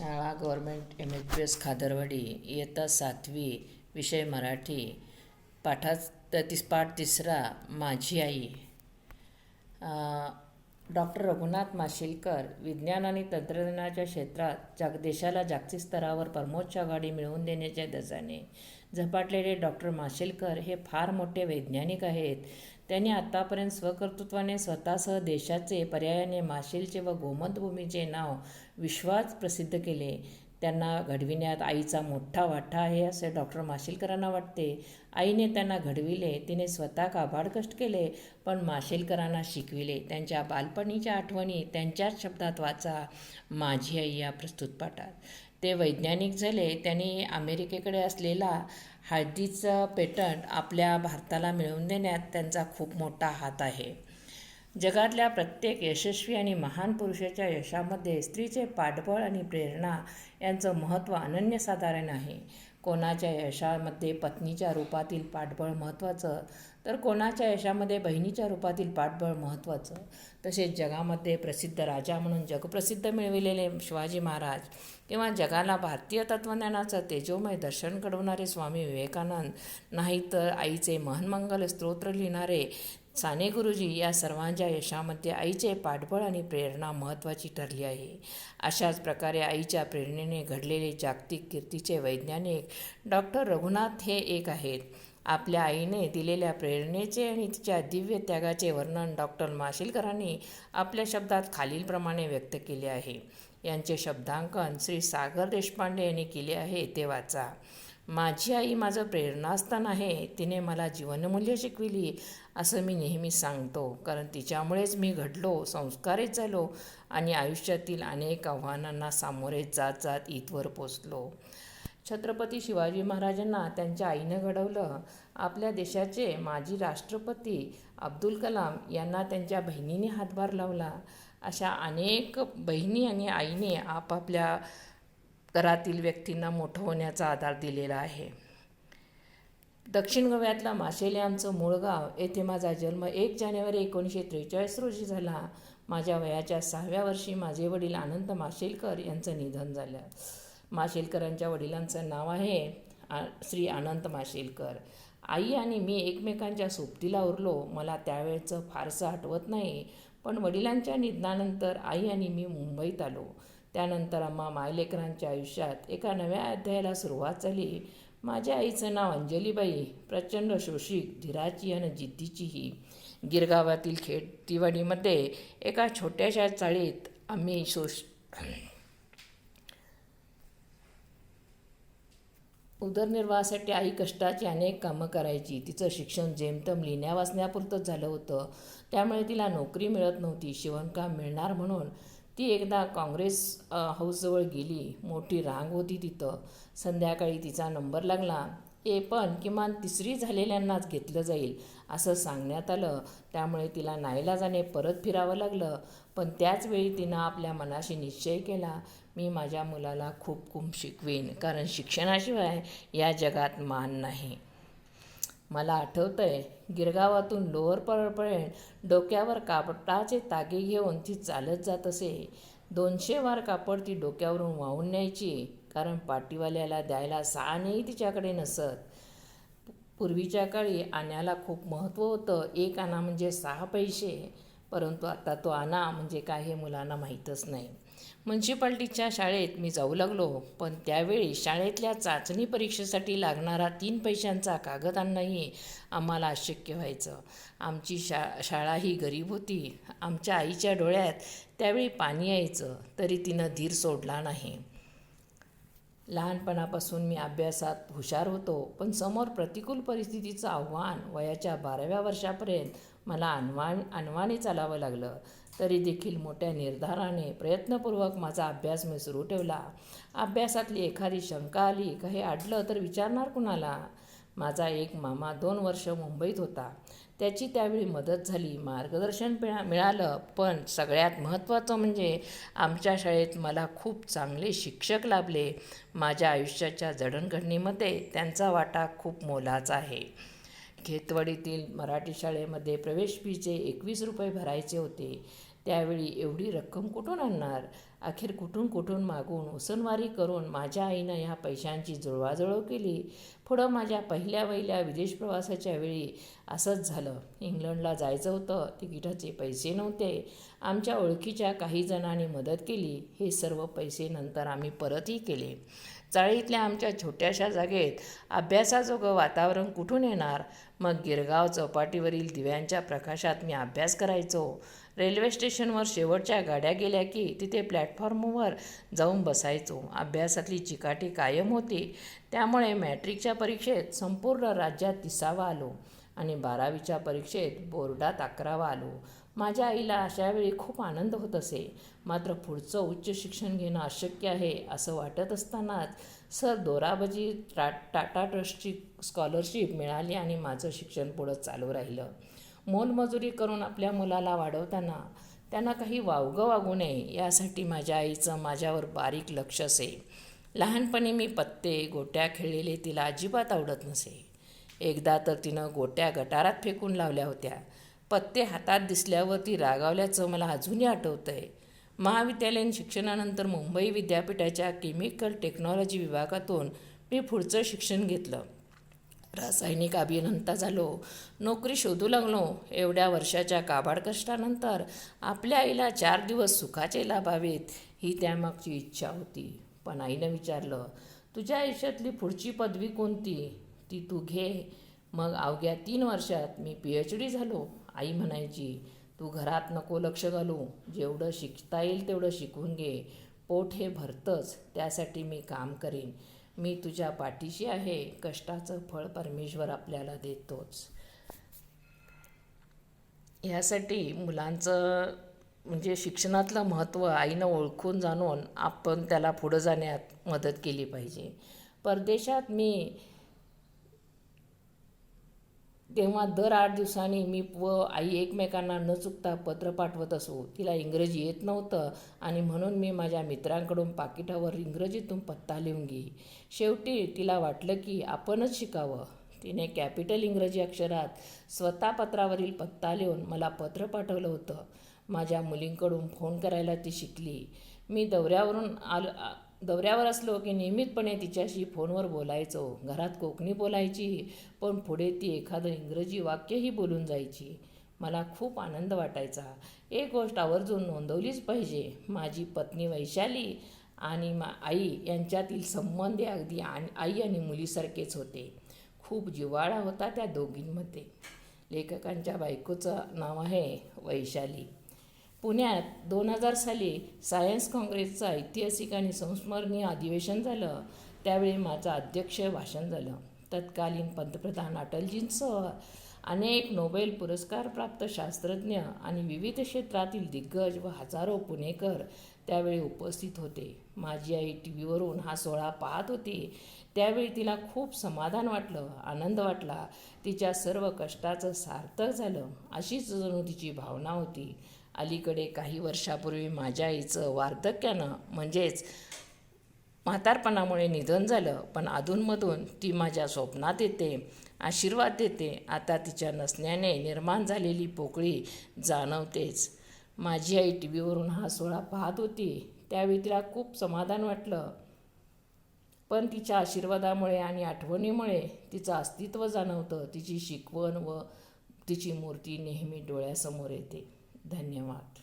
शाळा government MHPS खादरवाडी, इयत्ता 7वी, विषय मराठी, पाठ तिसरा, माझी आई. डॉक्टर रघुनाथ माशेलकर विज्ञान आणि तंत्रज्ञानाच्या क्षेत्रात देशाला जागतिक स्तरावर परमोच्च आघाडी मिळवून देण्याच्या ध्येयाने झपाटलेले डॉक्टर माशेलकर हे फार मोठे वैज्ञानिक आहेत. त्यांनी आतापर्यंत स्वकर्तृत्वाने स्वतःसह देशाचे, पर्यायाने माशेलचे व गोमंत भूमीचे नाव विश्वात प्रसिद्ध केले. त्यांना घडविण्यात आईचा मोठा वाटा आहे असे डॉक्टर माशेलकरांना वाटते. आईने त्यांना घडविले, तिने स्वतः काबाड कष्ट केले, पण माशेलकरांना शिकविले. त्यांच्या बालपणीच्या आठवणी त्यांच्याच शब्दात वाचा, माझी आई या प्रस्तुत पाठात. ते वैज्ञानिक झाले. त्यांनी अमेरिकेकडे असलेला हळदीचं पेटंट आपल्या भारताला मिळवून देण्यात त्यांचा खूप मोठा हात आहे. जगातल्या प्रत्येक यशस्वी आणि महान पुरुषाच्या यशामध्ये स्त्रीचे पाठबळ आणि प्रेरणा यांचं महत्त्व अनन्यसाधारण आहे. कोणाच्या यशामध्ये पत्नीच्या रूपातील पाठबळ महत्त्वाचं, तर कोणाच्या यशामध्ये बहिणीच्या रूपातील पाठबळ महत्त्वाचं. तसेच जगामध्ये प्रसिद्ध राजा म्हणून जगप्रसिद्ध मिळविलेले शिवाजी महाराज, किंवा जगाला भारतीय तत्त्वज्ञानाचं तेजोमय दर्शन घडवणारे स्वामी विवेकानंद, नाहीतर आईचे महन्मंगल स्तोत्र लिहिणारे साने गुरुजी, या सर्वांच्या यशामध्ये आईचे पाठबळ आणि प्रेरणा महत्त्वाची ठरली आहे. अशाच प्रकारे आईच्या प्रेरणेने घडलेले जागतिक कीर्तीचे वैज्ञानिक डॉक्टर रघुनाथ हे एक आहेत. आपल्या आईने दिलेल्या प्रेरणेचे आणि तिच्या दिव्य त्यागाचे वर्णन डॉक्टर माशेलकरांनी आपल्या शब्दात खालीलप्रमाणे व्यक्त केले आहे. यांचे शब्दांकन श्री सागर देशपांडे यांनी केले आहे, ते वाचा. माझी आई माझं प्रेरणास्थान आहे. तिने मला जीवनमूल्य शिकविली असं मी नेहमी सांगतो, कारण तिच्यामुळेच मी घडलो, संस्कारित झालो आणि आयुष्यातील अनेक आव्हानांना सामोरे जात जात इथवर पोचलो. छत्रपती शिवाजी महाराजांना त्यांच्या आईनं घडवलं. आपल्या देशाचे माजी राष्ट्रपती अब्दुल कलाम यांना त्यांच्या बहिणीने हातभार लावला. अशा अनेक बहिणी आणि आईने आपापल्या घरातील व्यक्तींना मोठं होण्याचा आधार दिलेला आहे. दक्षिण गोव्यातला माशेल यांचं मूळ गाव, येथे माझा जन्म 1 जानेवारी 1943 रोजी झाला. माझ्या वयाच्या 6व्या वर्षी माझे वडील अनंत माशेलकर यांचं निधन झालं. माशेलकरांच्या वडिलांचं नाव आहे श्री अनंत माशेलकर. आई आणि मी एकमेकांच्या सोबतीला उरलो. मला त्यावेळचं फारसं आठवत नाही, पण वडिलांच्या निधनानंतर आई आणि मी मुंबईत आलो. त्यानंतर आम्हा मायलेकरांच्या आयुष्यात एका नव्या अध्यायाला सुरुवात झाली. माझ्या आईचं नाव अंजलीबाई. प्रचंड शोषिक, धीराची आणि जिद्दीचीही. गिरगावातील खेतीवाडीमध्ये एका छोट्याशा चाळीत आम्ही उदरनिर्वाहासाठी आई कष्टाची अनेक कामं करायची. तिचं शिक्षण जेमतेम लिहिण्या वाचण्यापुरतंच झालं होतं, त्यामुळे तिला नोकरी मिळत नव्हती. शिवणकाम मिळणार म्हणून ती एकदा काँग्रेस हाऊसजवळ गेली. मोठी रांग होती तिथं. संध्याकाळी तिचा नंबर लागला. पण किमान 3री झालेल्यांनाच घेतलं जाईल असं सांगण्यात आलं. त्यामुळे तिला नाईलाजाने परत फिरावं लागलं. पण त्याचवेळी तिनं आपल्या मनाशी निश्चय केला, मी माझ्या मुलाला खूप खूप शिकवेन, कारण शिक्षणाशिवाय या जगात मान नाही. मला आठवतंय, गिरगावातून लोअर परळपर्यंत डोक्यावर कापडाचे तागे घेऊन ती चालत जात असे. 200 वार कापड ती डोक्यावरून वाहून न्यायची, कारण पाटीवाल्याला द्यायला 6 आणेही तिच्याकडे नसत. पूर्वीच्या काळी आण्याला खूप महत्त्व होतं. 1 आणा म्हणजे 6 पैसे, परंतु आता तो आणा म्हणजे काय हे मुलांना माहीतच नाही. म्युन्सिपाल्टीच्या शाळेत मी जाऊ लागलो, पण त्यावेळी शाळेतल्या चाचणी परीक्षेसाठी लागणारा 3 पैशांचा कागद आणणंही आम्हाला अशक्य व्हायचं. आमची शाळा ही गरीब होती. आमच्या आईच्या डोळ्यात त्यावेळी पाणी यायचं, तरी तिनं धीर सोडला नाही. लहानपणापासून मी अभ्यासात हुशार होतो, पण समोर प्रतिकूल परिस्थितीचं आव्हान वयाच्या 12व्या वर्षापर्यंत मला अनवाणी चालावं लागलं. तरी देखील मोठ्या निर्धाराने, प्रयत्नपूर्वक माझा अभ्यास मी सुरू ठेवला. अभ्यासातली एखादी शंका आली, काही अडलं तर विचारणार कुणाला? माझा एक मामा 2 वर्ष मुंबईत होता. त्याची त्यावेळी मदत झाली, मार्गदर्शन मिळालं. पण सगळ्यात महत्त्वाचं म्हणजे आमच्या शाळेत मला खूप चांगले शिक्षक लाभले. माझ्या आयुष्याच्या जडणघडणीमध्ये त्यांचा वाटा खूप मोलाचा आहे. खेतवाडीतील मराठी शाळेमध्ये प्रवेश फीचे 21 रुपये भरायचे होते. त्यावेळी एवढी रक्कम कुठून आणणार? अखेर कुठून कुठून मागून उसनवारी करून माझ्या आईनं ह्या पैशांची जुळवाजुळव केली. पुढं माझ्या पहिल्या विदेश प्रवासाच्या वेळी असंच झालं. इंग्लंडला जायचं होतं. तिकिटाचे पैसे नव्हते. आमच्या ओळखीच्या काही जणांनी मदत केली. हे सर्व पैसे नंतर आम्ही परतही केले. चाळीतल्या आमच्या छोट्याशा जागेत अभ्यासाजोगं वातावरण कुठून येणार? मग गिरगाव चौपाटीवरील दिव्यांच्या प्रकाशात मी अभ्यास करायचो. रेल्वे स्टेशनवर शेवटच्या गाड्या गेल्या की तिथे प्लॅटफॉर्मवर जाऊन बसायचो. अभ्यासातली चिकाटी कायम होती. त्यामुळे मॅट्रिकच्या परीक्षेत संपूर्ण राज्यात 30वा आलो आणि 12वीच्या परीक्षेत बोर्डात 11वा आलो. माझ्या आईला अशावेळी खूप आनंद होत असे. मात्र पुढचं उच्च शिक्षण घेणं अशक्य आहे असं वाटत असतानाच सर दोराबजी टाटा ट्रस्टची स्कॉलरशिप मिळाली आणि माझं शिक्षण पुढं चालू राहिलं. मोलमजुरी करून आपल्या मुलाला वाढवताना त्यांना काही वावगं वागू नये यासाठी माझ्या आईचं माझ्यावर बारीक लक्ष असे. लहानपणी मी पत्ते गोट्या खेळलेले तिला अजिबात आवडत नसे. एकदा तर तिनं गोट्या गटारात फेकून लावल्या होत्या. पत्ते हातात दिसल्यावर ती रागावल्याचं मला अजूनही आठवतंय. महाविद्यालयीन शिक्षणानंतर मुंबई विद्यापीठाच्या केमिकल टेक्नॉलॉजी विभागातून मी पुढचं शिक्षण घेतलं. रासायनिक अभियंता झालो. नोकरी शोधू लागलो. एवढ्या वर्षाच्या काबाड कष्टानंतर आपल्या आईला 4 दिवस सुखाचे लाभावेत ही त्यामागची इच्छा होती. पण आईनं विचारलं, तुझ्या आयुष्यातली पुढची पदवी कोणती? ती तू घे. मग अवघ्या 3 वर्षात मी PhD झालो. आई म्हणायची, तू घरात नको लक्ष घालू. जेवढं शिकता येईल तेवढं शिकून घे. पोट हे भरतंच. त्यासाठी मी काम करीन. मी तुझ्या पाठीशी आहे. कष्टाचं फळ परमेश्वर आपल्याला देतोच. यासाठी मुलांचं म्हणजे शिक्षणातलं महत्त्व आईनं ओळखून जाणून आपण त्याला पुढं जाण्यात मदत केली पाहिजे. परदेशात मी तेव्हा दर 8 दिवसांनी मी व आई एकमेकांना न चुकता पत्र पाठवत असू. तिला इंग्रजी येत नव्हतं आणि म्हणून मी माझ्या मित्रांकडून पाकिटावर इंग्रजीतून पत्ता लिहून घे. शेवटी तिला वाटलं की आपणच शिकावं. तिने कॅपिटल इंग्रजी अक्षरात स्वतः पत्रावरील पत्ता लिहून मला पत्र पाठवलं होतं. माझ्या मुलींकडून फोन करायला ती शिकली. मी दौऱ्यावर असलो की नियमितपणे तिच्याशी फोनवर बोलायचो. घरात कोकणी बोलायची, पण पुढे ती एखादं इंग्रजी वाक्यही बोलून जायची. मला खूप आनंद वाटायचा. एक गोष्ट आवर्जून नोंदवलीच पाहिजे. माझी पत्नी वैशाली आणि आई यांच्यातील संबंध अगदी आई आणि मुलीसारखेच होते. खूप जिव्हाळा होता त्या दोघींमध्ये. लेखकांच्या बायकोचं नाव आहे वैशाली. पुण्यात 2000 साली सायन्स काँग्रेसचं ऐतिहासिक आणि संस्मरणीय अधिवेशन झालं. त्यावेळी माझं अध्यक्ष भाषण झालं. तत्कालीन पंतप्रधान अटलजींसह अनेक नोबेल पुरस्कारप्राप्त शास्त्रज्ञ आणि विविध क्षेत्रातील दिग्गज व हजारो पुणेकर त्यावेळी उपस्थित होते. माझी आई TV वरून हा सोहळा पाहत होती. त्यावेळी तिला खूप समाधान वाटलं, आनंद वाटला. तिच्या सर्व कष्टाचं सार्थक झालं अशीच जणू तिची भावना होती. अलीकडे काही वर्षापूर्वी माझ्या आईचं वार्धक्यानं म्हणजेच म्हातारपणामुळे निधन झालं. पण अधूनमधून ती माझ्या स्वप्नात येते, आशीर्वाद देते. आता तिच्या नसण्याने निर्माण झालेली पोकळी जाणवतेच. माझी आई TV वरून हा सोहळा पाहत होती. त्यावेळी तिला खूप समाधान वाटलं. पण तिच्या आशीर्वादामुळे आणि आठवणीमुळे तिचं अस्तित्व जाणवतं. तिची शिकवण व तिची मूर्ती नेहमी डोळ्यासमोर येते. धन्यवाद.